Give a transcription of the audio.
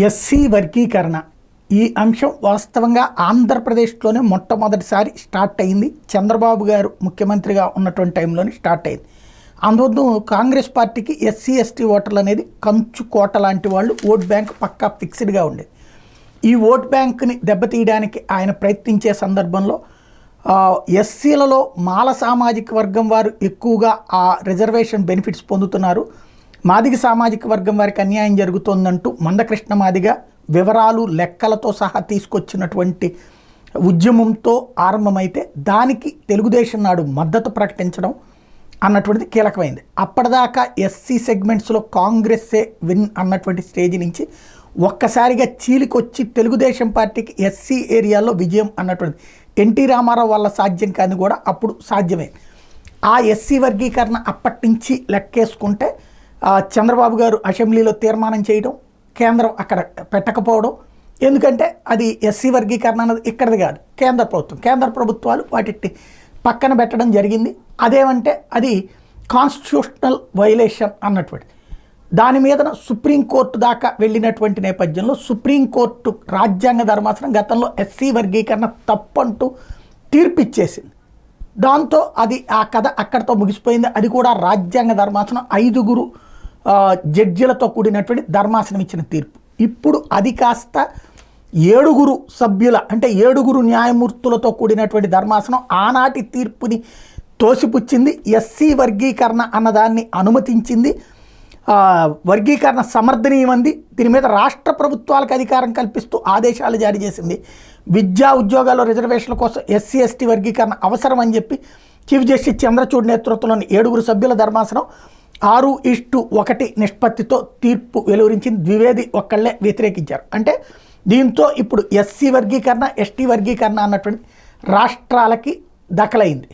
SC వర్గీకరణ ఈ అంశం వాస్తవంగా ఆంధ్రప్రదేశ్లోనే మొట్టమొదటిసారి స్టార్ట్ అయింది. చంద్రబాబు గారు ముఖ్యమంత్రిగా ఉన్నటువంటి టైంలోనే స్టార్ట్ అయింది. అందువల్ల కాంగ్రెస్ పార్టీకి ఎస్సీ ఎస్టీ ఓటర్లు అనేది కంచు కోట లాంటి వాళ్ళు, ఓట్ బ్యాంక్ పక్కా ఫిక్స్డ్గా ఉండేది. ఈ ఓట్ బ్యాంక్ని దెబ్బతీయడానికి ఆయన ప్రయత్నించే సందర్భంలో ఎస్సీలలో మాల సామాజిక వర్గం వారు ఎక్కువగా ఆ రిజర్వేషన్ బెనిఫిట్స్ పొందుతున్నారు, మాదిగ సామాజిక వర్గం వారికి అన్యాయం జరుగుతోందంటూ మందకృష్ణ మాదిగ వివరాలు లెక్కలతో సహా తీసుకొచ్చినటువంటి ఉద్యమంతో ఆరంభమైతే దానికి తెలుగుదేశం నాడు మద్దతు ప్రకటించడం అన్నటువంటిది కీలకమైంది. అప్పటిదాకా ఎస్సీ సెగ్మెంట్స్లో కాంగ్రెస్సే విన్ అన్నటువంటి స్టేజ్ నుంచి ఒక్కసారిగా చీలికొచ్చి తెలుగుదేశం పార్టీకి ఎస్సీ ఏరియాలో విజయం అన్నటువంటిది ఎన్టీ రామారావు వల్ల సాధ్యం కాని కూడా అప్పుడు సాధ్యమే. ఆ ఎస్సీ వర్గీకరణ అప్పటి నుంచి లెక్కేసుకుంటే చంద్రబాబు గారు అసెంబ్లీలో తీర్మానం చేయడం, కేంద్రం అక్కడ పెట్టకపోవడం, ఎందుకంటే అది ఎస్సీ వర్గీకరణ అన్నది ఇక్కడిది కాదు, కేంద్ర ప్రభుత్వాలు వాటి పక్కన పెట్టడం జరిగింది. అదేమంటే అది కాన్స్టిట్యూషనల్ వైలేషన్ అన్నటువంటి దాని మీద సుప్రీంకోర్టు దాకా వెళ్ళినటువంటి నేపథ్యంలో సుప్రీంకోర్టు రాజ్యాంగ ధర్మాసనం గతంలో ఎస్సీ వర్గీకరణ తప్పంటూ తీర్పిచ్చేసింది. దాంతో అది ఆ కథ అక్కడితో ముగిసిపోయింది. అది కూడా రాజ్యాంగ ధర్మాసనం 5 జడ్జిలతో కూడినటువంటి ధర్మాసనం ఇచ్చిన తీర్పు. ఇప్పుడు అది కాస్త 7 సభ్యుల అంటే 7 న్యాయమూర్తులతో కూడినటువంటి ధర్మాసనం ఆనాటి తీర్పుని తోసిపుచ్చింది. ఎస్సీ వర్గీకరణ అన్నదాన్ని అనుమతించింది, వర్గీకరణ సమర్థనీయమంది. దీని మీద రాష్ట్ర ప్రభుత్వాలకు అధికారం కల్పిస్తూ ఆదేశాలు జారీ చేసింది. విద్యా ఉద్యోగాల్లో రిజర్వేషన్ల కోసం ఎస్సీ ఎస్టీ వర్గీకరణ అవసరం అని చెప్పి చీఫ్ జస్టిస్ చంద్రచూడ్ నేతృత్వంలోని 7 సభ్యుల ధర్మాసనం 6:1 నిష్పత్తితో తీర్పు వెలువరించింది. ద్వివేది ఒక్కళ్ళే వ్యతిరేకించారు. అంటే దీంతో ఇప్పుడు ఎస్సీ వర్గీకరణ ఎస్టీ వర్గీకరణ అన్నటువంటి రాష్ట్రాలకి దఖలైంది.